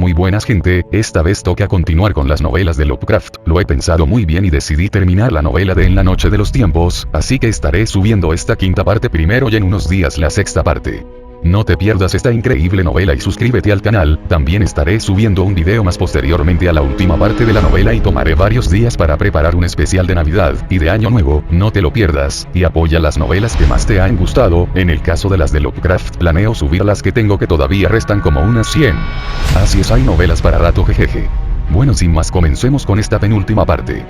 muy buenas gente, esta vez toca continuar con las novelas de Lovecraft. Lo he pensado muy bien y decidí terminar la novela de En la Noche de los Tiempos, así que estaré subiendo esta quinta parte primero y en unos días la sexta parte. No te pierdas esta increíble novela y suscríbete al canal, también estaré subiendo un video más posteriormente a la última parte de la novela y tomaré varios días para preparar un especial de Navidad y de Año Nuevo, no te lo pierdas, y apoya las novelas que más te han gustado, en el caso de las de Lovecraft planeo subir las que tengo que todavía restan como unas 100. Así es, hay novelas para rato jejeje. Bueno, sin más comencemos con esta penúltima parte.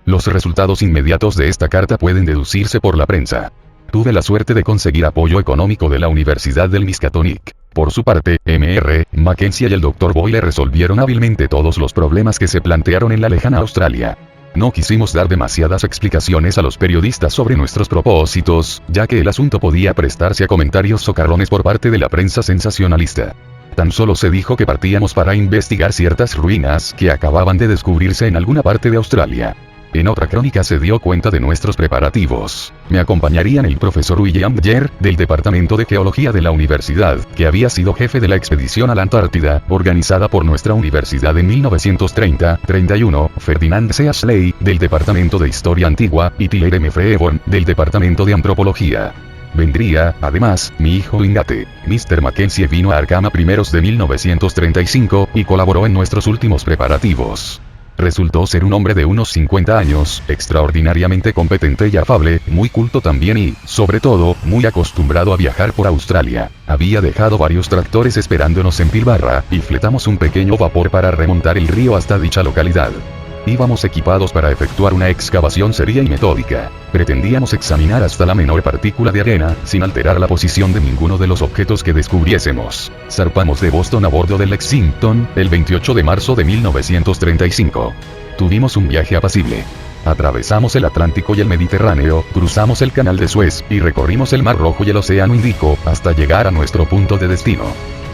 Los resultados inmediatos de esta carta pueden deducirse por la prensa. Tuve la suerte de conseguir apoyo económico de la Universidad del Miskatonic. Por su parte, Mr. Mackenzie y el Dr. Boyle resolvieron hábilmente todos los problemas que se plantearon en la lejana Australia. No quisimos dar demasiadas explicaciones a los periodistas sobre nuestros propósitos, ya que el asunto podía prestarse a comentarios socarrones por parte de la prensa sensacionalista. Tan solo se dijo que partíamos para investigar ciertas ruinas que acababan de descubrirse en alguna parte de Australia. En otra crónica se dio cuenta de nuestros preparativos. Me acompañarían el profesor William Dyer, del Departamento de Geología de la Universidad, que había sido jefe de la expedición a la Antártida, organizada por nuestra universidad en 1930-31, Ferdinand C. Ashley, del Departamento de Historia Antigua, y Tyler M. Freeborn, del Departamento de Antropología. Vendría, además, mi hijo Wingate. Mr. Mackenzie vino a Arkham a primeros de 1935, y colaboró en nuestros últimos preparativos. Resultó ser un hombre de unos 50 años, extraordinariamente competente y afable, muy culto también y, sobre todo, muy acostumbrado a viajar por Australia. Había dejado varios tractores esperándonos en Pilbara, y fletamos un pequeño vapor para remontar el río hasta dicha localidad. Íbamos equipados para efectuar una excavación seria y metódica. Pretendíamos examinar hasta la menor partícula de arena, sin alterar la posición de ninguno de los objetos que descubriésemos. Zarpamos de Boston a bordo del Lexington, el 28 de marzo de 1935. Tuvimos un viaje apacible. Atravesamos el Atlántico y el Mediterráneo, cruzamos el Canal de Suez, y recorrimos el Mar Rojo y el Océano Índico, hasta llegar a nuestro punto de destino.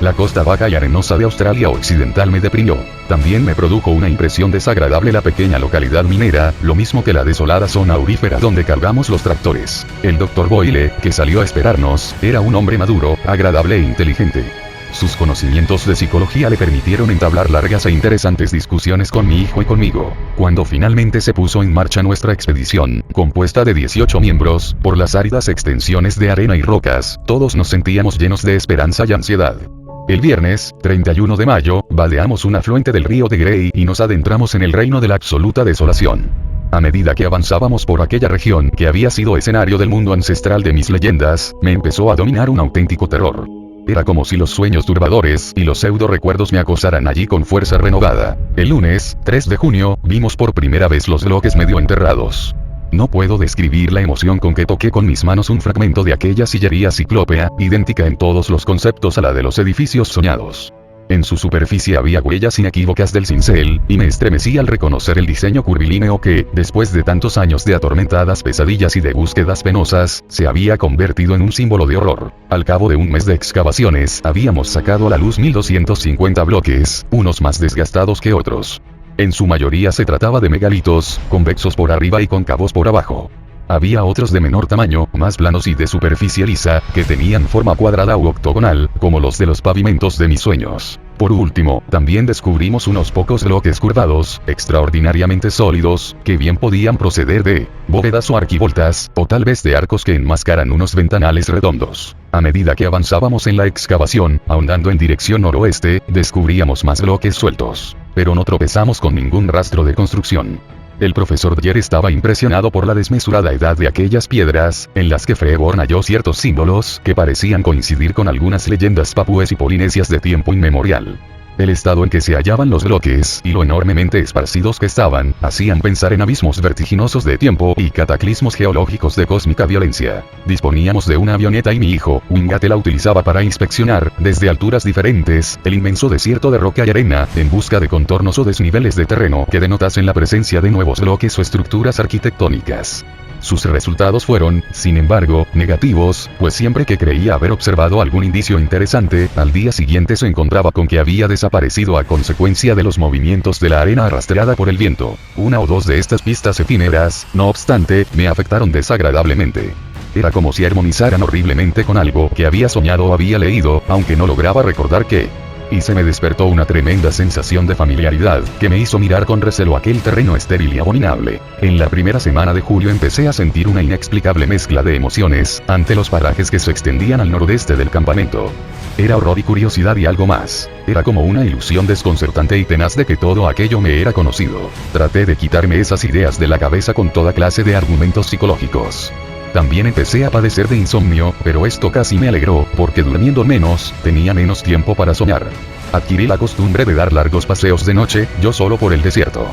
La costa baja y arenosa de Australia Occidental me deprimió. También me produjo una impresión desagradable la pequeña localidad minera, lo mismo que la desolada zona aurífera donde cargamos los tractores. El Dr. Boyle, que salió a esperarnos, era un hombre maduro, agradable e inteligente. Sus conocimientos de psicología le permitieron entablar largas e interesantes discusiones con mi hijo y conmigo. Cuando finalmente se puso en marcha nuestra expedición, compuesta de 18 miembros, por las áridas extensiones de arena y rocas, todos nos sentíamos llenos de esperanza y ansiedad. El viernes, 31 de mayo, vadeamos un afluente del río de Grey y nos adentramos en el reino de la absoluta desolación. A medida que avanzábamos por aquella región que había sido escenario del mundo ancestral de mis leyendas, me empezó a dominar un auténtico terror. Era como si los sueños turbadores y los pseudo recuerdos me acosaran allí con fuerza renovada. El lunes, 3 de junio, vimos por primera vez los bloques medio enterrados. No puedo describir la emoción con que toqué con mis manos un fragmento de aquella sillería ciclópea, idéntica en todos los conceptos a la de los edificios soñados. En su superficie había huellas inequívocas del cincel, y me estremecí al reconocer el diseño curvilíneo que, después de tantos años de atormentadas pesadillas y de búsquedas penosas, se había convertido en un símbolo de horror. Al cabo de un mes de excavaciones, habíamos sacado a la luz 1250 bloques, unos más desgastados que otros. En su mayoría se trataba de megalitos, convexos por arriba y cóncavos por abajo. Había otros de menor tamaño, más planos y de superficie lisa, que tenían forma cuadrada u octogonal, como los de los pavimentos de mis sueños. Por último, también descubrimos unos pocos bloques curvados, extraordinariamente sólidos, que bien podían proceder de bóvedas o arquivoltas, o tal vez de arcos que enmascaran unos ventanales redondos. A medida que avanzábamos en la excavación, ahondando en dirección noroeste, descubríamos más bloques sueltos. Pero no tropezamos con ningún rastro de construcción. El profesor Dyer estaba impresionado por la desmesurada edad de aquellas piedras, en las que Freeborn halló ciertos símbolos que parecían coincidir con algunas leyendas papúes y polinesias de tiempo inmemorial. El estado en que se hallaban los bloques y lo enormemente esparcidos que estaban, hacían pensar en abismos vertiginosos de tiempo y cataclismos geológicos de cósmica violencia. Disponíamos de una avioneta y mi hijo, Wingate, la utilizaba para inspeccionar, desde alturas diferentes, el inmenso desierto de roca y arena, en busca de contornos o desniveles de terreno que denotasen la presencia de nuevos bloques o estructuras arquitectónicas. Sus resultados fueron, sin embargo, negativos, pues siempre que creía haber observado algún indicio interesante, al día siguiente se encontraba con que había desaparecido a consecuencia de los movimientos de la arena arrastrada por el viento. Una o dos de estas pistas efímeras, no obstante, me afectaron desagradablemente. Era como si armonizaran horriblemente con algo que había soñado o había leído, aunque no lograba recordar qué. y se me despertó una tremenda sensación de familiaridad, que me hizo mirar con recelo aquel terreno estéril y abominable. En la primera semana de julio empecé a sentir una inexplicable mezcla de emociones, ante los parajes que se extendían al nordeste del campamento. Era horror y curiosidad y algo más. Era como una ilusión desconcertante y tenaz de que todo aquello me era conocido. Traté de quitarme esas ideas de la cabeza con toda clase de argumentos psicológicos. También empecé a padecer de insomnio, pero esto casi me alegró, porque durmiendo menos, tenía menos tiempo para soñar. Adquirí la costumbre de dar largos paseos de noche, yo solo por el desierto.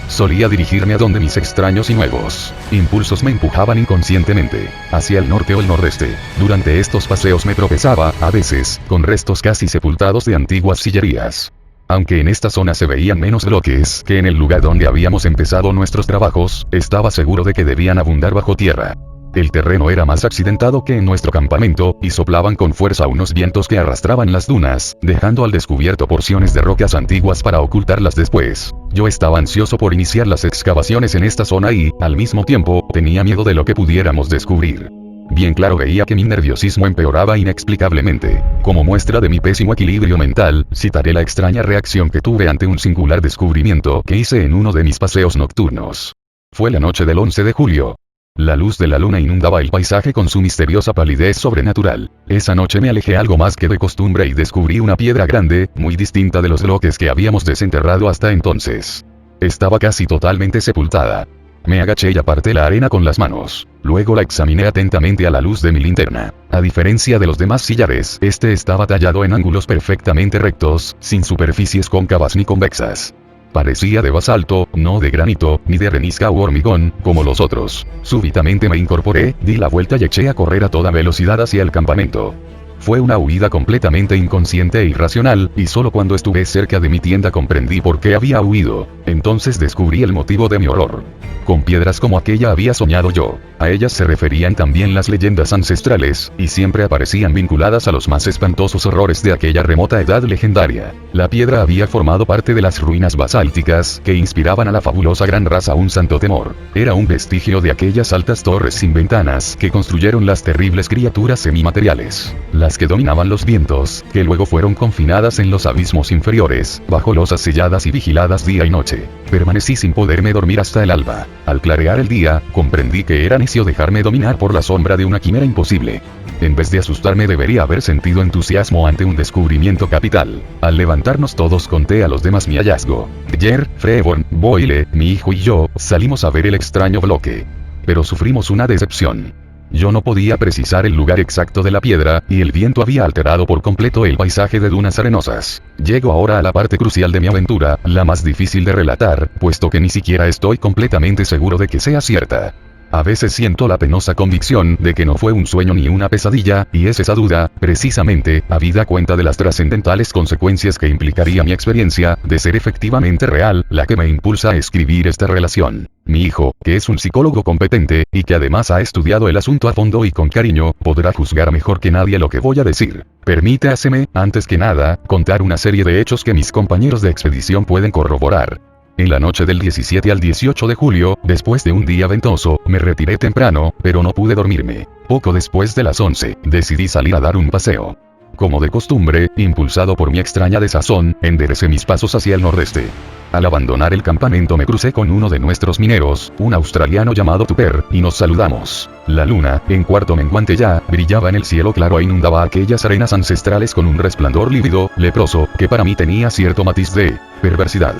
Solía dirigirme a donde mis extraños y nuevos impulsos me empujaban inconscientemente, hacia el norte o el nordeste. Durante estos paseos me tropezaba, a veces, con restos casi sepultados de antiguas sillerías. Aunque en esta zona se veían menos bloques que en el lugar donde habíamos empezado nuestros trabajos, estaba seguro de que debían abundar bajo tierra. El terreno era más accidentado que en nuestro campamento, y soplaban con fuerza unos vientos que arrastraban las dunas, dejando al descubierto porciones de rocas antiguas para ocultarlas después. Yo estaba ansioso por iniciar las excavaciones en esta zona y, al mismo tiempo, tenía miedo de lo que pudiéramos descubrir. Bien claro veía que mi nerviosismo empeoraba inexplicablemente. Como muestra de mi pésimo equilibrio mental, citaré la extraña reacción que tuve ante un singular descubrimiento que hice en uno de mis paseos nocturnos. Fue la noche del 11 de julio. La luz de la luna inundaba el paisaje con su misteriosa palidez sobrenatural. Esa noche me alejé algo más que de costumbre y descubrí una piedra grande, muy distinta de los bloques que habíamos desenterrado hasta entonces. Estaba casi totalmente sepultada. Me agaché y aparté la arena con las manos. Luego la examiné atentamente a la luz de mi linterna. A diferencia de los demás sillares, este estaba tallado en ángulos perfectamente rectos, sin superficies cóncavas ni convexas. Parecía de basalto, no de granito, ni de arenisca u hormigón, como los otros. Súbitamente me incorporé, di la vuelta y eché a correr a toda velocidad hacia el campamento. Fue una huida completamente inconsciente e irracional, y solo cuando estuve cerca de mi tienda comprendí por qué había huido. Entonces descubrí el motivo de mi horror. Con piedras como aquella había soñado yo. A ellas se referían también las leyendas ancestrales, y siempre aparecían vinculadas a los más espantosos horrores de aquella remota edad legendaria. La piedra había formado parte de las ruinas basálticas, que inspiraban a la fabulosa gran raza un santo temor. Era un vestigio de aquellas altas torres sin ventanas que construyeron las terribles criaturas semimateriales. Las que dominaban los vientos, que luego fueron confinadas en los abismos inferiores, bajo losas selladas y vigiladas día y noche. Permanecí sin poderme dormir hasta el alba. Al clarear el día, comprendí que era necio dejarme dominar por la sombra de una quimera imposible. En vez de asustarme debería haber sentido entusiasmo ante un descubrimiento capital. Al levantarnos todos conté a los demás mi hallazgo. Jer, Freeborn, Boyle, mi hijo y yo, salimos a ver el extraño bloque. Pero sufrimos una decepción. Yo no podía precisar el lugar exacto de la piedra, y el viento había alterado por completo el paisaje de dunas arenosas. Llego ahora a la parte crucial de mi aventura, la más difícil de relatar, puesto que ni siquiera estoy completamente seguro de que sea cierta. A veces siento la penosa convicción de que no fue un sueño ni una pesadilla, y es esa duda, precisamente, habida cuenta de las trascendentales consecuencias que implicaría mi experiencia, de ser efectivamente real, la que me impulsa a escribir esta relación. Mi hijo, que es un psicólogo competente, y que además ha estudiado el asunto a fondo y con cariño, podrá juzgar mejor que nadie lo que voy a decir. Permítaseme, antes que nada, contar una serie de hechos que mis compañeros de expedición pueden corroborar. En la noche del 17 al 18 de julio, después de un día ventoso, me retiré temprano, pero no pude dormirme. Poco después de las 11, decidí salir a dar un paseo. Como de costumbre, impulsado por mi extraña desazón, enderecé mis pasos hacia el nordeste. Al abandonar el campamento me crucé con uno de nuestros mineros, un australiano llamado Tupper, y nos saludamos. La luna, en cuarto menguante ya, brillaba en el cielo claro e inundaba aquellas arenas ancestrales con un resplandor lívido, leproso, que para mí tenía cierto matiz de perversidad.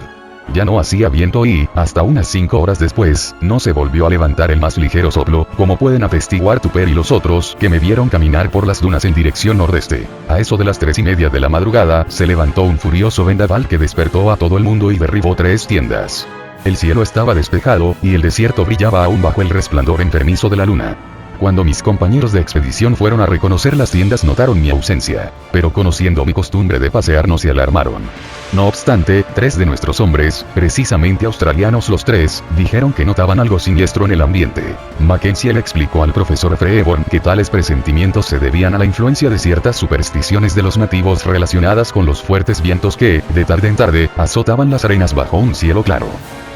Ya no hacía viento y, hasta unas 5 horas después, no se volvió a levantar el más ligero soplo, como pueden atestiguar Tupper y los otros, que me vieron caminar por las dunas en dirección nordeste. A eso de las 3:30 de la madrugada, se levantó un furioso vendaval que despertó a todo el mundo y derribó 3 tiendas. El cielo estaba despejado, y el desierto brillaba aún bajo el resplandor enfermizo de la luna. Cuando mis compañeros de expedición fueron a reconocer las tiendas notaron mi ausencia, pero conociendo mi costumbre de pasearnos se alarmaron. No obstante, 3 de nuestros hombres, precisamente australianos los 3, dijeron que notaban algo siniestro en el ambiente. Mackenzie le explicó al profesor Freeborn que tales presentimientos se debían a la influencia de ciertas supersticiones de los nativos relacionadas con los fuertes vientos que, de tarde en tarde, azotaban las arenas bajo un cielo claro.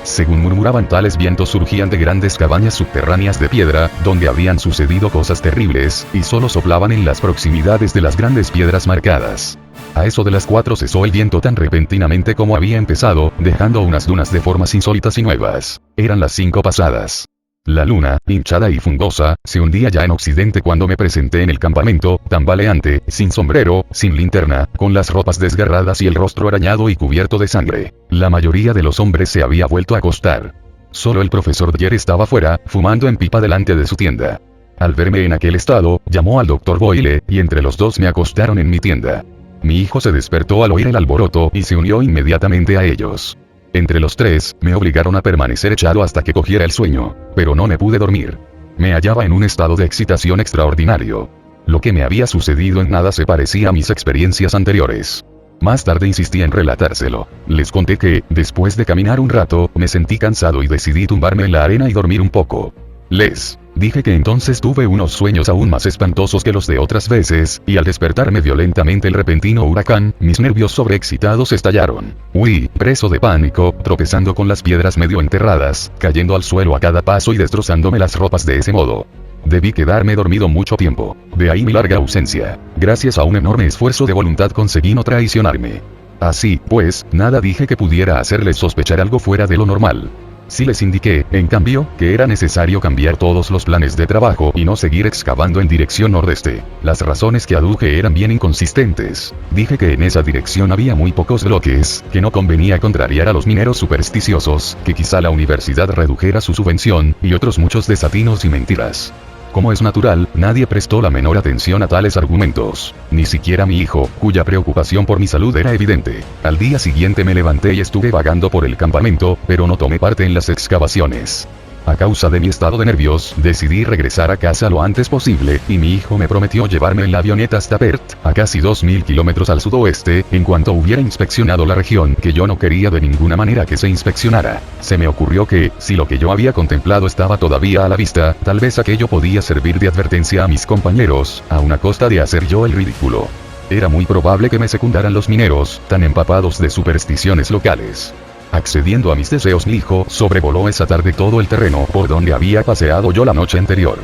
Según murmuraban, tales vientos surgían de grandes cabañas subterráneas de piedra, donde habían sucedido cosas terribles, y solo soplaban en las proximidades de las grandes piedras marcadas. A eso de las 4 cesó el viento tan repentinamente como había empezado, dejando unas dunas de formas insólitas y nuevas. Eran las 5 pasadas. La luna, hinchada y fungosa, se hundía ya en occidente cuando me presenté en el campamento, tambaleante, sin sombrero, sin linterna, con las ropas desgarradas y el rostro arañado y cubierto de sangre. La mayoría de los hombres se había vuelto a acostar. Solo el profesor Dyer estaba fuera, fumando en pipa delante de su tienda. Al verme en aquel estado, llamó al doctor Boyle, y entre los dos me acostaron en mi tienda. Mi hijo se despertó al oír el alboroto y se unió inmediatamente a ellos. Entre los tres, me obligaron a permanecer echado hasta que cogiera el sueño, pero no me pude dormir. Me hallaba en un estado de excitación extraordinario. Lo que me había sucedido en nada se parecía a mis experiencias anteriores. Más tarde insistí en relatárselo. Les conté que, después de caminar un rato, me sentí cansado y decidí tumbarme en la arena y dormir un poco. Les dije que entonces tuve unos sueños aún más espantosos que los de otras veces, y al despertarme violentamente el repentino huracán, mis nervios sobreexcitados estallaron. Huí, preso de pánico, tropezando con las piedras medio enterradas, cayendo al suelo a cada paso y destrozándome las ropas de ese modo. Debí quedarme dormido mucho tiempo. De ahí mi larga ausencia. Gracias a un enorme esfuerzo de voluntad conseguí no traicionarme. Así, pues, nada dije que pudiera hacerles sospechar algo fuera de lo normal. Sí les indiqué, en cambio, que era necesario cambiar todos los planes de trabajo y no seguir excavando en dirección nordeste. Las razones que aduje eran bien inconsistentes. Dije que en esa dirección había muy pocos bloques, que no convenía contrariar a los mineros supersticiosos, que quizá la universidad redujera su subvención, y otros muchos desatinos y mentiras. Como es natural, nadie prestó la menor atención a tales argumentos. Ni siquiera mi hijo, cuya preocupación por mi salud era evidente. Al día siguiente me levanté y estuve vagando por el campamento, pero no tomé parte en las excavaciones. A causa de mi estado de nervios, decidí regresar a casa lo antes posible, y mi hijo me prometió llevarme en la avioneta hasta Perth, a casi 2000 kilómetros al sudoeste, en cuanto hubiera inspeccionado la región que yo no quería de ninguna manera que se inspeccionara. Se me ocurrió que, si lo que yo había contemplado estaba todavía a la vista, tal vez aquello podía servir de advertencia a mis compañeros, a una costa de hacer yo el ridículo. Era muy probable que me secundaran los mineros, tan empapados de supersticiones locales. Accediendo a mis deseos, mi hijo sobrevoló esa tarde todo el terreno por donde había paseado yo la noche anterior.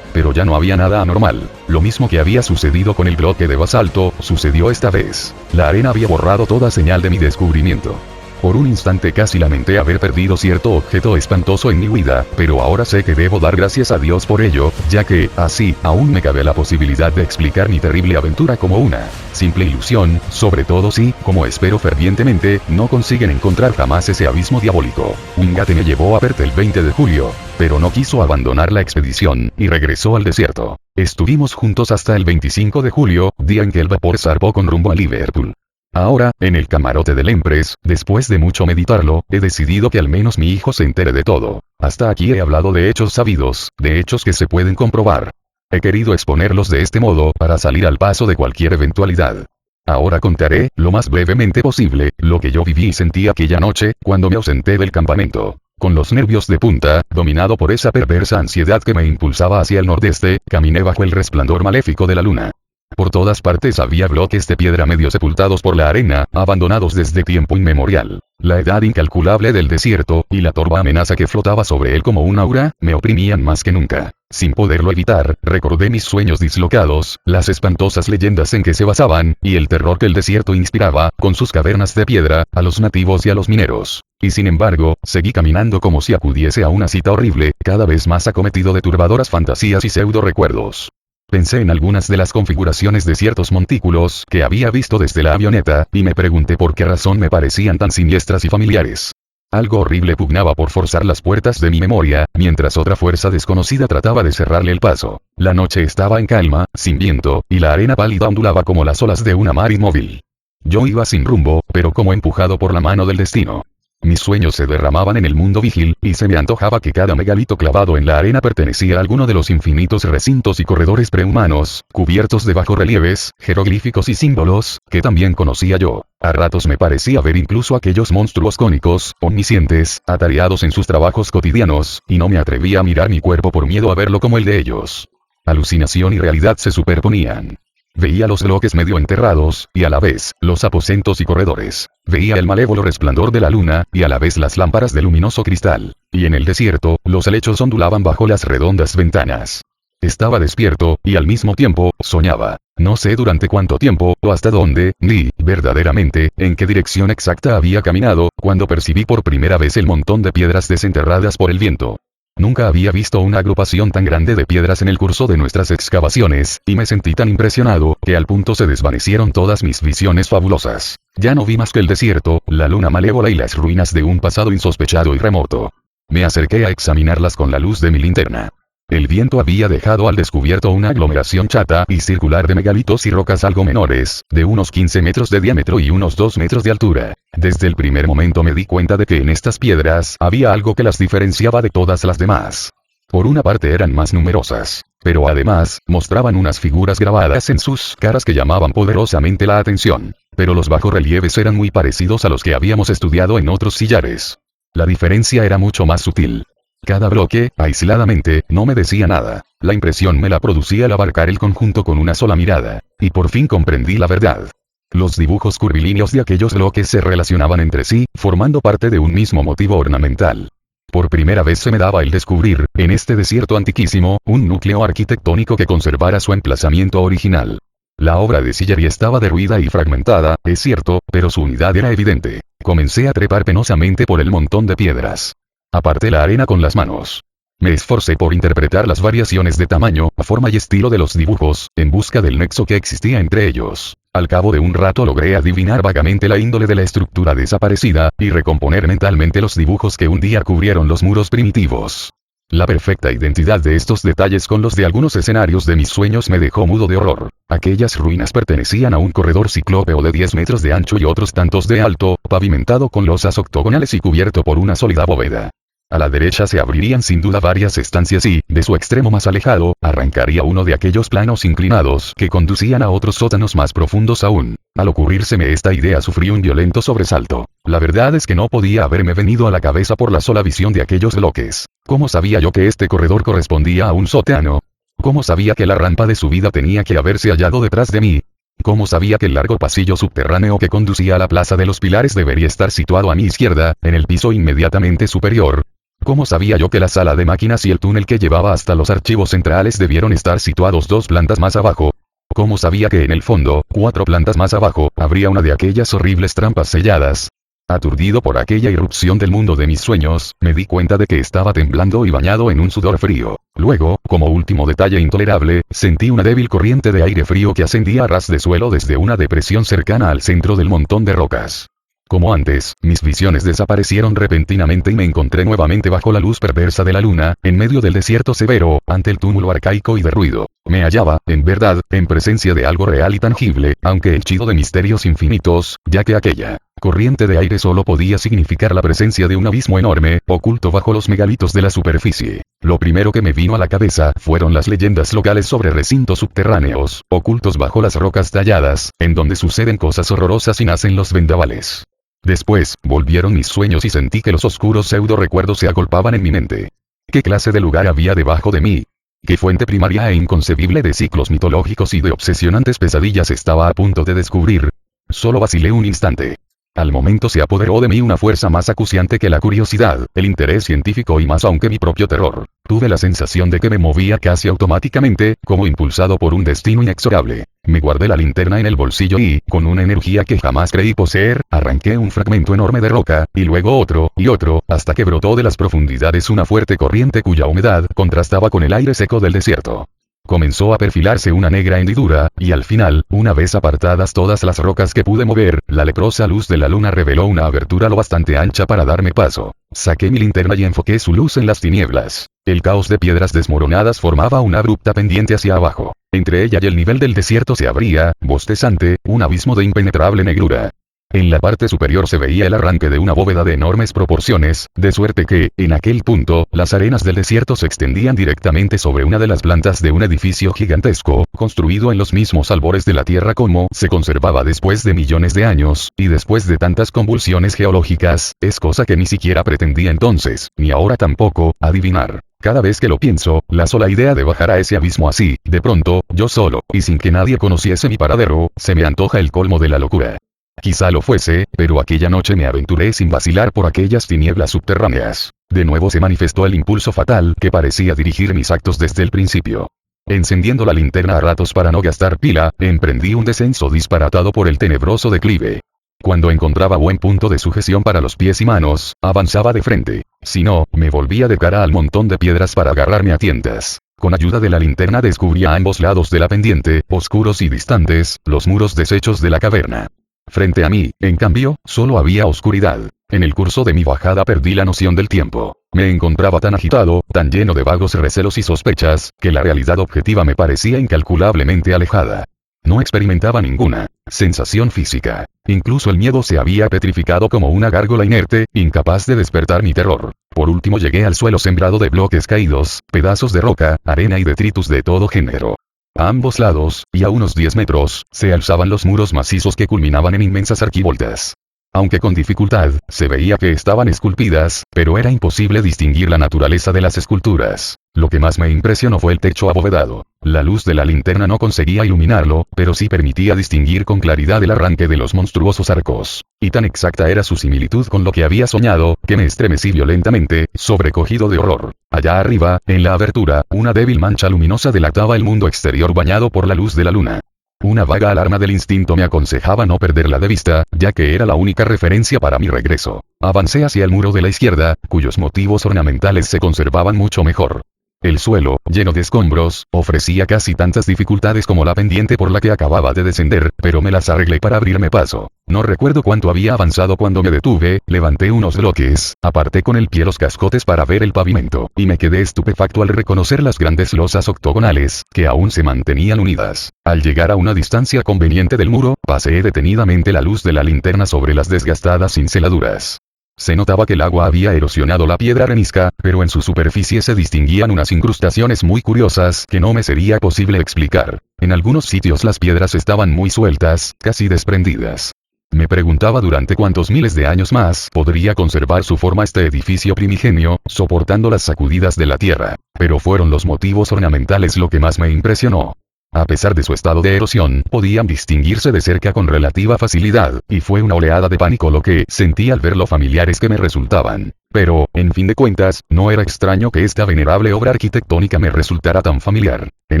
Pero ya no había nada anormal. Lo mismo que había sucedido con el bloque de basalto, sucedió esta vez. La arena había borrado toda señal de mi descubrimiento. Por un instante casi lamenté haber perdido cierto objeto espantoso en mi huida, pero ahora sé que debo dar gracias a Dios por ello, ya que, así, aún me cabe la posibilidad de explicar mi terrible aventura como una simple ilusión, sobre todo si, como espero fervientemente, no consiguen encontrar jamás ese abismo diabólico. Wingate me llevó a Perth el 20 de julio, pero no quiso abandonar la expedición, y regresó al desierto. Estuvimos juntos hasta el 25 de julio, día en que el vapor zarpó con rumbo a Liverpool. Ahora, en el camarote del Empress, después de mucho meditarlo, he decidido que al menos mi hijo se entere de todo. Hasta aquí he hablado de hechos sabidos, de hechos que se pueden comprobar. He querido exponerlos de este modo, para salir al paso de cualquier eventualidad. Ahora contaré, lo más brevemente posible, lo que yo viví y sentí aquella noche, cuando me ausenté del campamento. Con los nervios de punta, dominado por esa perversa ansiedad que me impulsaba hacia el nordeste, caminé bajo el resplandor maléfico de la luna. Por todas partes había bloques de piedra medio sepultados por la arena, abandonados desde tiempo inmemorial. La edad incalculable del desierto, y la torva amenaza que flotaba sobre él como un aura, me oprimían más que nunca. Sin poderlo evitar, recordé mis sueños dislocados, las espantosas leyendas en que se basaban, y el terror que el desierto inspiraba, con sus cavernas de piedra, a los nativos y a los mineros. Y sin embargo, seguí caminando como si acudiese a una cita horrible, cada vez más acometido de turbadoras fantasías y pseudo recuerdos. Pensé en algunas de las configuraciones de ciertos montículos que había visto desde la avioneta, y me pregunté por qué razón me parecían tan siniestras y familiares. Algo horrible pugnaba por forzar las puertas de mi memoria, mientras otra fuerza desconocida trataba de cerrarle el paso. La noche estaba en calma, sin viento, y la arena pálida ondulaba como las olas de una mar inmóvil. Yo iba sin rumbo, pero como empujado por la mano del destino. Mis sueños se derramaban en el mundo vigil, y se me antojaba que cada megalito clavado en la arena pertenecía a alguno de los infinitos recintos y corredores prehumanos, cubiertos de bajorrelieves, jeroglíficos y símbolos, que también conocía yo. A ratos me parecía ver incluso aquellos monstruos cónicos, omniscientes, atareados en sus trabajos cotidianos, y no me atrevía a mirar mi cuerpo por miedo a verlo como el de ellos. Alucinación y realidad se superponían. Veía los bloques medio enterrados, y a la vez, los aposentos y corredores. Veía el malévolo resplandor de la luna, y a la vez las lámparas de luminoso cristal. Y en el desierto, los helechos ondulaban bajo las redondas ventanas. Estaba despierto, y al mismo tiempo, soñaba. No sé durante cuánto tiempo, o hasta dónde, ni, verdaderamente, en qué dirección exacta había caminado, cuando percibí por primera vez el montón de piedras desenterradas por el viento. Nunca había visto una agrupación tan grande de piedras en el curso de nuestras excavaciones, y me sentí tan impresionado, que al punto se desvanecieron todas mis visiones fabulosas. Ya no vi más que el desierto, la luna malévola y las ruinas de un pasado insospechado y remoto. Me acerqué a examinarlas con la luz de mi linterna. El viento había dejado al descubierto una aglomeración chata y circular de megalitos y rocas algo menores, de unos 15 metros de diámetro y unos 2 metros de altura. Desde el primer momento me di cuenta de que en estas piedras había algo que las diferenciaba de todas las demás. Por una parte eran más numerosas, pero además, mostraban unas figuras grabadas en sus caras que llamaban poderosamente la atención. Pero los bajorrelieves eran muy parecidos a los que habíamos estudiado en otros sillares. La diferencia era mucho más sutil. Cada bloque, aisladamente, no me decía nada. La impresión me la producía al abarcar el conjunto con una sola mirada. Y por fin comprendí la verdad. Los dibujos curvilíneos de aquellos bloques se relacionaban entre sí, formando parte de un mismo motivo ornamental. Por primera vez se me daba el descubrir, en este desierto antiquísimo, un núcleo arquitectónico que conservara su emplazamiento original. La obra de sillería estaba derruida y fragmentada, es cierto, pero su unidad era evidente. Comencé a trepar penosamente por el montón de piedras. Aparté la arena con las manos. Me esforcé por interpretar las variaciones de tamaño, forma y estilo de los dibujos, en busca del nexo que existía entre ellos. Al cabo de un rato logré adivinar vagamente la índole de la estructura desaparecida, y recomponer mentalmente los dibujos que un día cubrieron los muros primitivos. La perfecta identidad de estos detalles con los de algunos escenarios de mis sueños me dejó mudo de horror. Aquellas ruinas pertenecían a un corredor ciclópeo de 10 metros de ancho y otros tantos de alto, pavimentado con losas octogonales y cubierto por una sólida bóveda. A la derecha se abrirían sin duda varias estancias y, de su extremo más alejado, arrancaría uno de aquellos planos inclinados que conducían a otros sótanos más profundos aún. Al ocurrírseme esta idea sufrí un violento sobresalto. La verdad es que no podía haberme venido a la cabeza por la sola visión de aquellos bloques. ¿Cómo sabía yo que este corredor correspondía a un sótano? ¿Cómo sabía que la rampa de subida tenía que haberse hallado detrás de mí? ¿Cómo sabía que el largo pasillo subterráneo que conducía a la Plaza de los Pilares debería estar situado a mi izquierda, en el piso inmediatamente superior? ¿Cómo sabía yo que la sala de máquinas y el túnel que llevaba hasta los archivos centrales debieron estar situados 2 plantas más abajo? ¿Cómo sabía que en el fondo, 4 plantas más abajo, habría una de aquellas horribles trampas selladas? Aturdido por aquella irrupción del mundo de mis sueños, me di cuenta de que estaba temblando y bañado en un sudor frío. Luego, como último detalle intolerable, sentí una débil corriente de aire frío que ascendía a ras de suelo desde una depresión cercana al centro del montón de rocas. Como antes, mis visiones desaparecieron repentinamente y me encontré nuevamente bajo la luz perversa de la luna, en medio del desierto severo, ante el túmulo arcaico y de ruido. Me hallaba, en verdad, en presencia de algo real y tangible, aunque hechido de misterios infinitos, ya que aquella corriente de aire solo podía significar la presencia de un abismo enorme, oculto bajo los megalitos de la superficie. Lo primero que me vino a la cabeza fueron las leyendas locales sobre recintos subterráneos, ocultos bajo las rocas talladas, en donde suceden cosas horrorosas y nacen los vendavales. Después, volvieron mis sueños y sentí que los oscuros pseudo recuerdos se agolpaban en mi mente. ¿Qué clase de lugar había debajo de mí? ¿Qué fuente primaria e inconcebible de ciclos mitológicos y de obsesionantes pesadillas estaba a punto de descubrir? Solo vacilé un instante. Al momento se apoderó de mí una fuerza más acuciante que la curiosidad, el interés científico y más aún que mi propio terror. Tuve la sensación de que me movía casi automáticamente, como impulsado por un destino inexorable. Me guardé la linterna en el bolsillo y, con una energía que jamás creí poseer, arranqué un fragmento enorme de roca, y luego otro, y otro, hasta que brotó de las profundidades una fuerte corriente cuya humedad contrastaba con el aire seco del desierto. Comenzó a perfilarse una negra hendidura, y al final, una vez apartadas todas las rocas que pude mover, la leprosa luz de la luna reveló una abertura lo bastante ancha para darme paso. Saqué mi linterna y enfoqué su luz en las tinieblas. El caos de piedras desmoronadas formaba una abrupta pendiente hacia abajo. Entre ella y el nivel del desierto se abría, bostezante, un abismo de impenetrable negrura. En la parte superior se veía el arranque de una bóveda de enormes proporciones, de suerte que, en aquel punto, las arenas del desierto se extendían directamente sobre una de las plantas de un edificio gigantesco, construido en los mismos albores de la Tierra como se conservaba después de millones de años, y después de tantas convulsiones geológicas, es cosa que ni siquiera pretendía entonces, ni ahora tampoco, adivinar. Cada vez que lo pienso, la sola idea de bajar a ese abismo así, de pronto, yo solo, y sin que nadie conociese mi paradero, se me antoja el colmo de la locura. Quizá lo fuese, pero aquella noche me aventuré sin vacilar por aquellas tinieblas subterráneas. De nuevo se manifestó el impulso fatal que parecía dirigir mis actos desde el principio. Encendiendo la linterna a ratos para no gastar pila, emprendí un descenso disparatado por el tenebroso declive. Cuando encontraba buen punto de sujeción para los pies y manos, avanzaba de frente. Si no, me volvía de cara al montón de piedras para agarrarme a tientas. Con ayuda de la linterna descubría a ambos lados de la pendiente, oscuros y distantes, los muros deshechos de la caverna. Frente a mí, en cambio, solo había oscuridad. En el curso de mi bajada perdí la noción del tiempo. Me encontraba tan agitado, tan lleno de vagos recelos y sospechas, que la realidad objetiva me parecía incalculablemente alejada. No experimentaba ninguna sensación física. Incluso el miedo se había petrificado como una gárgola inerte, incapaz de despertar mi terror. Por último llegué al suelo sembrado de bloques caídos, pedazos de roca, arena y detritus de todo género. A ambos lados, y a unos 10 metros, se alzaban los muros macizos que culminaban en inmensas arquivoltas. Aunque con dificultad, se veía que estaban esculpidas, pero era imposible distinguir la naturaleza de las esculturas. Lo que más me impresionó fue el techo abovedado. La luz de la linterna no conseguía iluminarlo, pero sí permitía distinguir con claridad el arranque de los monstruosos arcos. Y tan exacta era su similitud con lo que había soñado, que me estremecí violentamente, sobrecogido de horror. Allá arriba, en la abertura, una débil mancha luminosa delataba el mundo exterior bañado por la luz de la luna. Una vaga alarma del instinto me aconsejaba no perderla de vista, ya que era la única referencia para mi regreso. Avancé hacia el muro de la izquierda, cuyos motivos ornamentales se conservaban mucho mejor. El suelo, lleno de escombros, ofrecía casi tantas dificultades como la pendiente por la que acababa de descender, pero me las arreglé para abrirme paso. No recuerdo cuánto había avanzado cuando me detuve, levanté unos bloques, aparté con el pie los cascotes para ver el pavimento, y me quedé estupefacto al reconocer las grandes losas octogonales, que aún se mantenían unidas. Al llegar a una distancia conveniente del muro, paseé detenidamente la luz de la linterna sobre las desgastadas cinceladuras. Se notaba que el agua había erosionado la piedra arenisca, pero en su superficie se distinguían unas incrustaciones muy curiosas que no me sería posible explicar. En algunos sitios las piedras estaban muy sueltas, casi desprendidas. Me preguntaba durante cuántos miles de años más podría conservar su forma este edificio primigenio, soportando las sacudidas de la tierra. Pero fueron los motivos ornamentales lo que más me impresionó. A pesar de su estado de erosión, podían distinguirse de cerca con relativa facilidad, y fue una oleada de pánico lo que sentí al ver lo familiares que me resultaban. Pero, en fin de cuentas, no era extraño que esta venerable obra arquitectónica me resultara tan familiar. En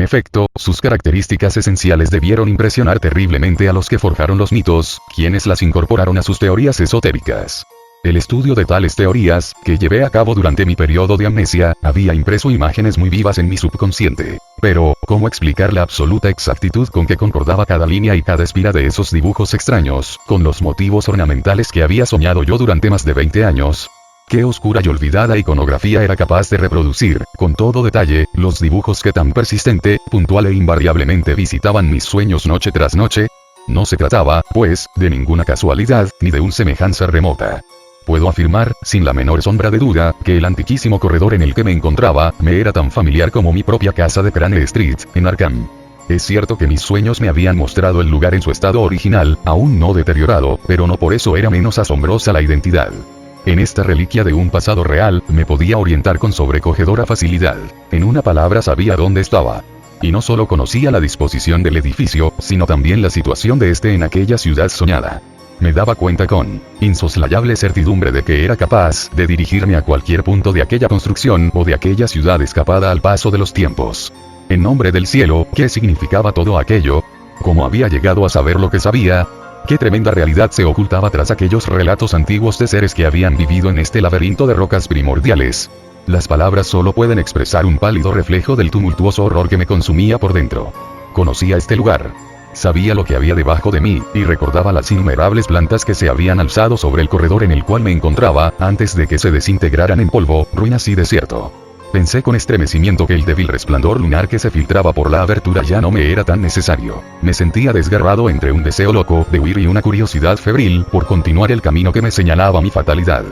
efecto, sus características esenciales debieron impresionar terriblemente a los que forjaron los mitos, quienes las incorporaron a sus teorías esotéricas. El estudio de tales teorías, que llevé a cabo durante mi periodo de amnesia, había impreso imágenes muy vivas en mi subconsciente. Pero, ¿cómo explicar la absoluta exactitud con que concordaba cada línea y cada espira de esos dibujos extraños, con los motivos ornamentales que había soñado yo durante más de 20 años? ¿Qué oscura y olvidada iconografía era capaz de reproducir, con todo detalle, los dibujos que tan persistente, puntual e invariablemente visitaban mis sueños noche tras noche? No se trataba, pues, de ninguna casualidad, ni de una semejanza remota. Puedo afirmar, sin la menor sombra de duda, que el antiquísimo corredor en el que me encontraba, me era tan familiar como mi propia casa de Crane Street, en Arkham. Es cierto que mis sueños me habían mostrado el lugar en su estado original, aún no deteriorado, pero no por eso era menos asombrosa la identidad. En esta reliquia de un pasado real, me podía orientar con sobrecogedora facilidad. En una palabra sabía dónde estaba. Y no solo conocía la disposición del edificio, sino también la situación de este en aquella ciudad soñada. Me daba cuenta con insoslayable certidumbre de que era capaz de dirigirme a cualquier punto de aquella construcción o de aquella ciudad escapada al paso de los tiempos. En nombre del cielo, ¿qué significaba todo aquello? ¿Cómo había llegado a saber lo que sabía? ¿Qué tremenda realidad se ocultaba tras aquellos relatos antiguos de seres que habían vivido en este laberinto de rocas primordiales? Las palabras solo pueden expresar un pálido reflejo del tumultuoso horror que me consumía por dentro. Conocía este lugar. Sabía lo que había debajo de mí, y recordaba las innumerables plantas que se habían alzado sobre el corredor en el cual me encontraba, antes de que se desintegraran en polvo, ruinas y desierto. Pensé con estremecimiento que el débil resplandor lunar que se filtraba por la abertura ya no me era tan necesario. Me sentía desgarrado entre un deseo loco de huir y una curiosidad febril por continuar el camino que me señalaba mi fatalidad.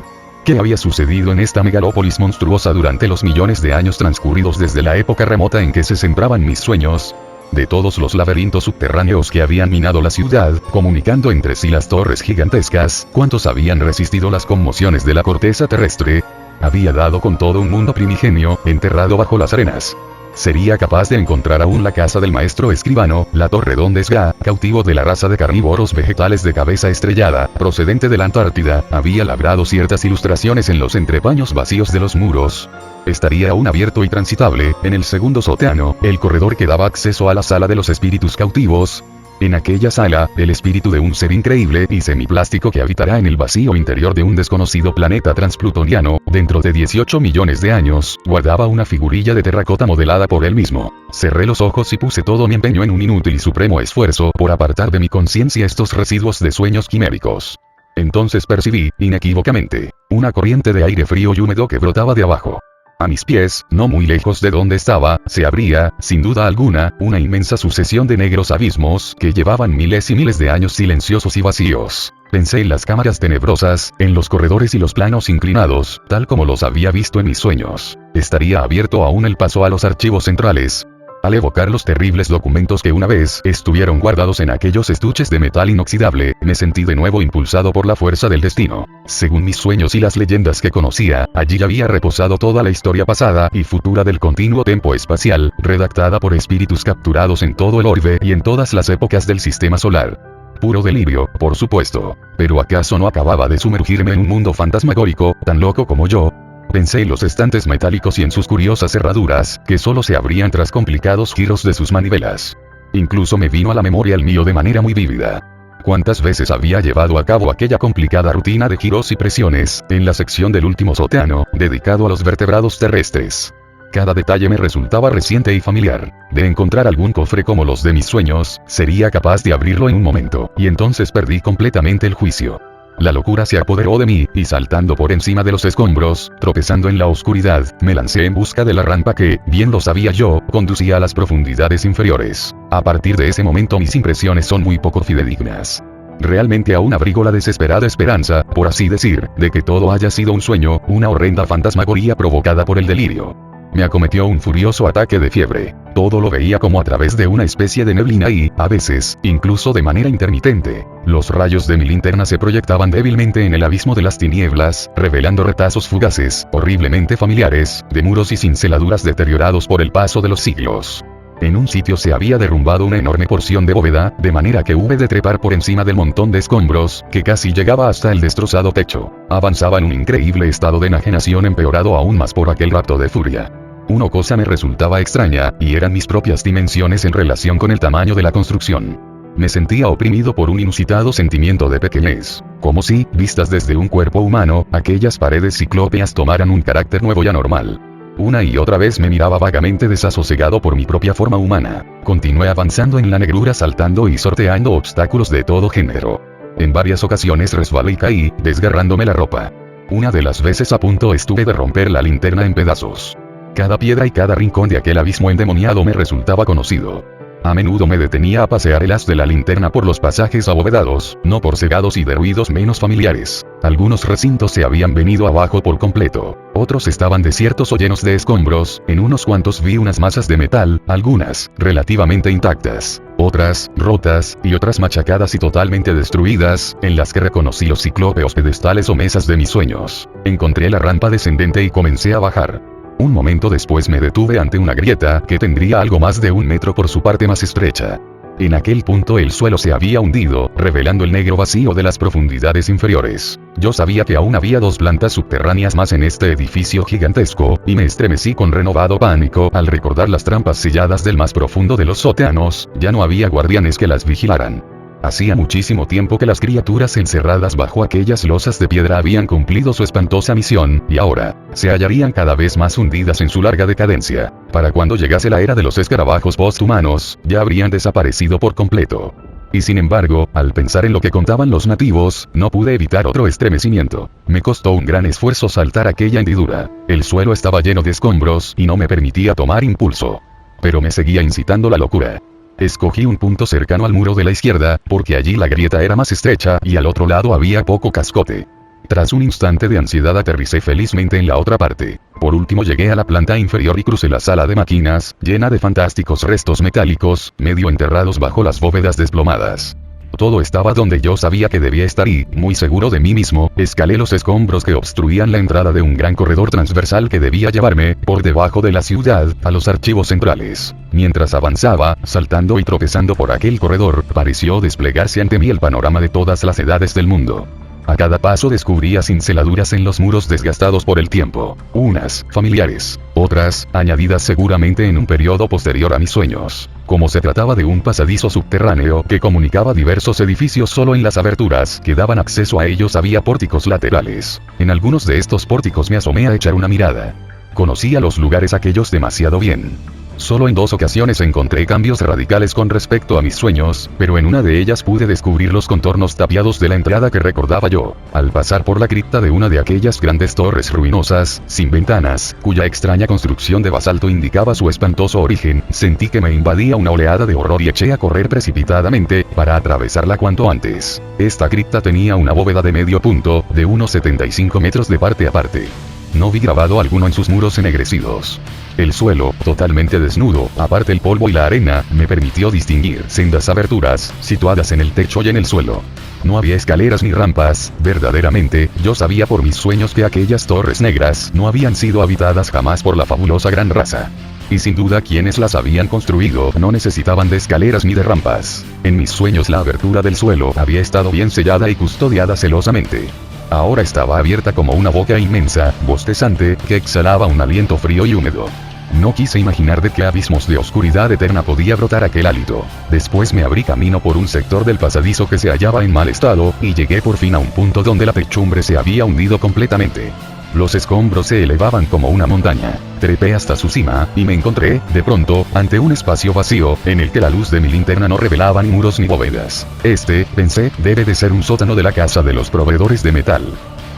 ¿Qué había sucedido en esta megalópolis monstruosa durante los millones de años transcurridos desde la época remota en que se sembraban mis sueños? De todos los laberintos subterráneos que habían minado la ciudad, comunicando entre sí las torres gigantescas, ¿cuántos habían resistido las conmociones de la corteza terrestre? Había dado con todo un mundo primigenio, enterrado bajo las arenas. Sería capaz de encontrar aún la casa del maestro escribano, la torre donde Sga, cautivo de la raza de carnívoros vegetales de cabeza estrellada, procedente de la Antártida, había labrado ciertas ilustraciones en los entrepaños vacíos de los muros. Estaría aún abierto y transitable. En el segundo sótano, el corredor que daba acceso a la sala de los espíritus cautivos. En aquella sala, el espíritu de un ser increíble y semiplástico que habitará en el vacío interior de un desconocido planeta transplutoniano, dentro de 18 millones de años, guardaba una figurilla de terracota modelada por él mismo. Cerré los ojos y puse todo mi empeño en un inútil y supremo esfuerzo por apartar de mi conciencia estos residuos de sueños quiméricos. Entonces percibí, inequívocamente, una corriente de aire frío y húmedo que brotaba de abajo. A mis pies, no muy lejos de donde estaba, se abría, sin duda alguna, una inmensa sucesión de negros abismos que llevaban miles y miles de años silenciosos y vacíos. Pensé en las cámaras tenebrosas, en los corredores y los planos inclinados, tal como los había visto en mis sueños. Estaría abierto aún el paso a los archivos centrales. Al evocar los terribles documentos que una vez estuvieron guardados en aquellos estuches de metal inoxidable, me sentí de nuevo impulsado por la fuerza del destino. Según mis sueños y las leyendas que conocía, allí había reposado toda la historia pasada y futura del continuo tiempo espacial, redactada por espíritus capturados en todo el orbe y en todas las épocas del sistema solar. Puro delirio, por supuesto. Pero ¿acaso no acababa de sumergirme en un mundo fantasmagórico, tan loco como yo? Pensé en los estantes metálicos y en sus curiosas cerraduras, que solo se abrían tras complicados giros de sus manivelas. Incluso me vino a la memoria el mío de manera muy vívida. ¿Cuántas veces había llevado a cabo aquella complicada rutina de giros y presiones, en la sección del último sótano, dedicado a los vertebrados terrestres? Cada detalle me resultaba reciente y familiar. De encontrar algún cofre como los de mis sueños, sería capaz de abrirlo en un momento, y entonces perdí completamente el juicio. La locura se apoderó de mí, y saltando por encima de los escombros, tropezando en la oscuridad, me lancé en busca de la rampa que, bien lo sabía yo, conducía a las profundidades inferiores. A partir de ese momento mis impresiones son muy poco fidedignas. Realmente aún abrigo la desesperada esperanza, por así decir, de que todo haya sido un sueño, una horrenda fantasmagoría provocada por el delirio. Me acometió un furioso ataque de fiebre. Todo lo veía como a través de una especie de neblina y, a veces, incluso de manera intermitente, los rayos de mi linterna se proyectaban débilmente en el abismo de las tinieblas, revelando retazos fugaces, horriblemente familiares, de muros y cinceladuras deteriorados por el paso de los siglos. En un sitio se había derrumbado una enorme porción de bóveda, de manera que hube de trepar por encima del montón de escombros, que casi llegaba hasta el destrozado techo. Avanzaba en un increíble estado de enajenación empeorado aún más por aquel rapto de furia. Una cosa me resultaba extraña, y eran mis propias dimensiones en relación con el tamaño de la construcción. Me sentía oprimido por un inusitado sentimiento de pequeñez, como si, vistas desde un cuerpo humano, aquellas paredes ciclópeas tomaran un carácter nuevo y anormal. Una y otra vez me miraba vagamente desasosegado por mi propia forma humana. Continué avanzando en la negrura saltando y sorteando obstáculos de todo género. En varias ocasiones resbalé y caí, desgarrándome la ropa. Una de las veces a punto estuve de romper la linterna en pedazos. Cada piedra y cada rincón de aquel abismo endemoniado me resultaba conocido. A menudo me detenía a pasear el haz de la linterna por los pasajes abovedados, no por cegados y derruidos menos familiares. Algunos recintos se habían venido abajo por completo. Otros estaban desiertos o llenos de escombros. En unos cuantos vi unas masas de metal, algunas, relativamente intactas. Otras, rotas, y otras machacadas y totalmente destruidas, en las que reconocí los ciclópeos pedestales o mesas de mis sueños. Encontré la rampa descendente y comencé a bajar. Un momento después me detuve ante una grieta que tendría algo más de 1 metro por su parte más estrecha. En aquel punto el suelo se había hundido, revelando el negro vacío de las profundidades inferiores. Yo sabía que aún había 2 plantas subterráneas más en este edificio gigantesco, y me estremecí con renovado pánico al recordar las trampas selladas del más profundo de los sótanos. Ya no había guardianes que las vigilaran. Hacía muchísimo tiempo que las criaturas encerradas bajo aquellas losas de piedra habían cumplido su espantosa misión, y ahora, se hallarían cada vez más hundidas en su larga decadencia. Para cuando llegase la era de los escarabajos posthumanos, ya habrían desaparecido por completo. Y sin embargo, al pensar en lo que contaban los nativos, no pude evitar otro estremecimiento. Me costó un gran esfuerzo saltar aquella hendidura. El suelo estaba lleno de escombros, y no me permitía tomar impulso. Pero me seguía incitando la locura. Escogí un punto cercano al muro de la izquierda, porque allí la grieta era más estrecha, y al otro lado había poco cascote. Tras un instante de ansiedad aterricé felizmente en la otra parte. Por último llegué a la planta inferior y crucé la sala de máquinas, llena de fantásticos restos metálicos, medio enterrados bajo las bóvedas desplomadas. Todo estaba donde yo sabía que debía estar y, muy seguro de mí mismo, escalé los escombros que obstruían la entrada de un gran corredor transversal que debía llevarme, por debajo de la ciudad, a los archivos centrales. Mientras avanzaba, saltando y tropezando por aquel corredor, pareció desplegarse ante mí el panorama de todas las edades del mundo. A cada paso descubría cinceladuras en los muros desgastados por el tiempo, unas familiares, otras añadidas seguramente en un periodo posterior a mis sueños. Como se trataba de un pasadizo subterráneo que comunicaba diversos edificios, solo en las aberturas que daban acceso a ellos había pórticos laterales. En algunos de estos pórticos me asomé a echar una mirada. Conocía los lugares aquellos demasiado bien. Solo en 2 ocasiones encontré cambios radicales con respecto a mis sueños, pero en una de ellas pude descubrir los contornos tapiados de la entrada que recordaba yo. Al pasar por la cripta de una de aquellas grandes torres ruinosas, sin ventanas, cuya extraña construcción de basalto indicaba su espantoso origen, sentí que me invadía una oleada de horror y eché a correr precipitadamente, para atravesarla cuanto antes. Esta cripta tenía una bóveda de medio punto, de unos 75 metros de parte a parte. No vi grabado alguno en sus muros ennegrecidos. El suelo, totalmente desnudo, aparte el polvo y la arena, me permitió distinguir sendas aberturas, situadas en el techo y en el suelo. No había escaleras ni rampas. Verdaderamente, yo sabía por mis sueños que aquellas torres negras no habían sido habitadas jamás por la fabulosa gran raza. Y sin duda quienes las habían construido no necesitaban de escaleras ni de rampas. En mis sueños la abertura del suelo había estado bien sellada y custodiada celosamente. Ahora estaba abierta como una boca inmensa, bostezante, que exhalaba un aliento frío y húmedo. No quise imaginar de qué abismos de oscuridad eterna podía brotar aquel hálito. Después me abrí camino por un sector del pasadizo que se hallaba en mal estado, y llegué por fin a un punto donde la techumbre se había hundido completamente. Los escombros se elevaban como una montaña. Trepé hasta su cima, y me encontré, de pronto, ante un espacio vacío, en el que la luz de mi linterna no revelaba ni muros ni bóvedas. Pensé, debe de ser un sótano de la casa de los proveedores de metal.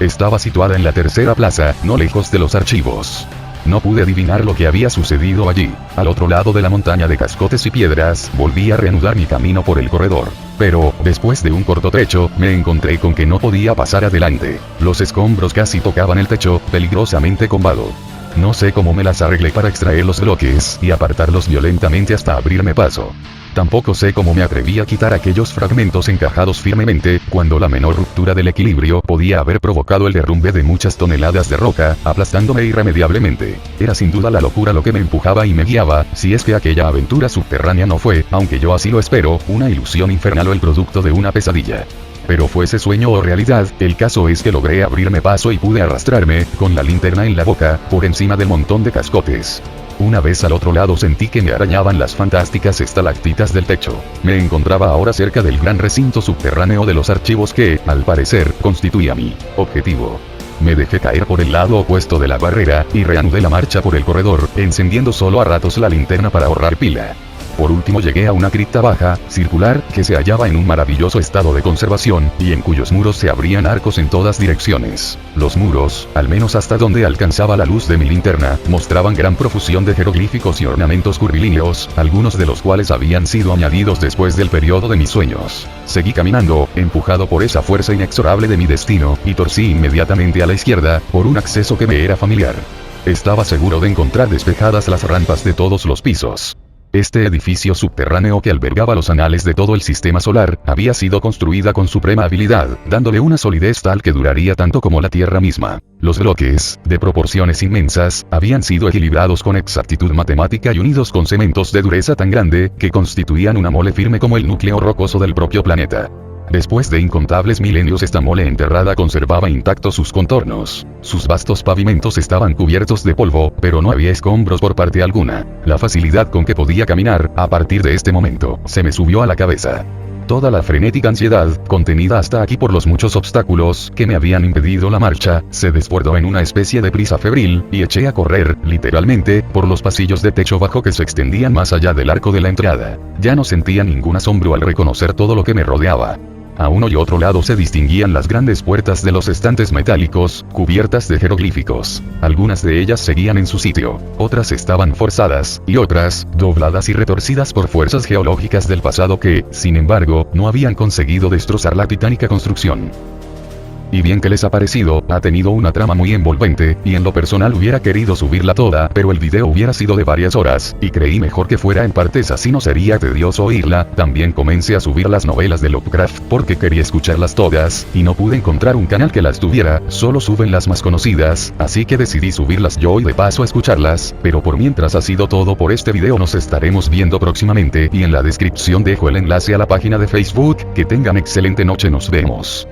Estaba situada en la tercera plaza, no lejos de los archivos. No pude adivinar lo que había sucedido allí. Al otro lado de la montaña de cascotes y piedras, volví a reanudar mi camino por el corredor. Pero, después de un corto trecho, me encontré con que no podía pasar adelante. Los escombros casi tocaban el techo, peligrosamente combado. No sé cómo me las arreglé para extraer los bloques y apartarlos violentamente hasta abrirme paso. Tampoco sé cómo me atreví a quitar aquellos fragmentos encajados firmemente, cuando la menor ruptura del equilibrio podía haber provocado el derrumbe de muchas toneladas de roca, aplastándome irremediablemente. Era sin duda la locura lo que me empujaba y me guiaba, si es que aquella aventura subterránea no fue, aunque yo así lo espero, una ilusión infernal o el producto de una pesadilla. Pero fuese sueño o realidad, el caso es que logré abrirme paso y pude arrastrarme, con la linterna en la boca, por encima del montón de cascotes. Una vez al otro lado sentí que me arañaban las fantásticas estalactitas del techo. Me encontraba ahora cerca del gran recinto subterráneo de los archivos que, al parecer, constituía mi objetivo. Me dejé caer por el lado opuesto de la barrera, y reanudé la marcha por el corredor, encendiendo solo a ratos la linterna para ahorrar pila. Por último llegué a una cripta baja, circular, que se hallaba en un maravilloso estado de conservación, y en cuyos muros se abrían arcos en todas direcciones. Los muros, al menos hasta donde alcanzaba la luz de mi linterna, mostraban gran profusión de jeroglíficos y ornamentos curvilíneos, algunos de los cuales habían sido añadidos después del periodo de mis sueños. Seguí caminando, empujado por esa fuerza inexorable de mi destino, y torcí inmediatamente a la izquierda, por un acceso que me era familiar. Estaba seguro de encontrar despejadas las rampas de todos los pisos. Este edificio subterráneo que albergaba los anales de todo el sistema solar, había sido construida con suprema habilidad, dándole una solidez tal que duraría tanto como la Tierra misma. Los bloques, de proporciones inmensas, habían sido equilibrados con exactitud matemática y unidos con cementos de dureza tan grande, que constituían una mole firme como el núcleo rocoso del propio planeta. Después de incontables milenios esta mole enterrada conservaba intactos sus contornos. Sus vastos pavimentos estaban cubiertos de polvo, pero no había escombros por parte alguna. La facilidad con que podía caminar, a partir de este momento, se me subió a la cabeza. Toda la frenética ansiedad, contenida hasta aquí por los muchos obstáculos que me habían impedido la marcha, se desbordó en una especie de prisa febril, y eché a correr, literalmente, por los pasillos de techo bajo que se extendían más allá del arco de la entrada. Ya no sentía ningún asombro al reconocer todo lo que me rodeaba. A uno y otro lado se distinguían las grandes puertas de los estantes metálicos, cubiertas de jeroglíficos. Algunas de ellas seguían en su sitio, otras estaban forzadas, y otras, dobladas y retorcidas por fuerzas geológicas del pasado que, sin embargo, no habían conseguido destrozar la titánica construcción. Y bien que les ha parecido, ha tenido una trama muy envolvente, y en lo personal hubiera querido subirla toda, pero el video hubiera sido de varias horas, y creí mejor que fuera en partes, así no sería tedioso oírla. También comencé a subir las novelas de Lovecraft, porque quería escucharlas todas, y no pude encontrar un canal que las tuviera, solo suben las más conocidas, así que decidí subirlas yo y de paso a escucharlas. Pero por mientras ha sido todo por este video, nos estaremos viendo próximamente, y en la descripción dejo el enlace a la página de Facebook. Que tengan excelente noche, nos vemos.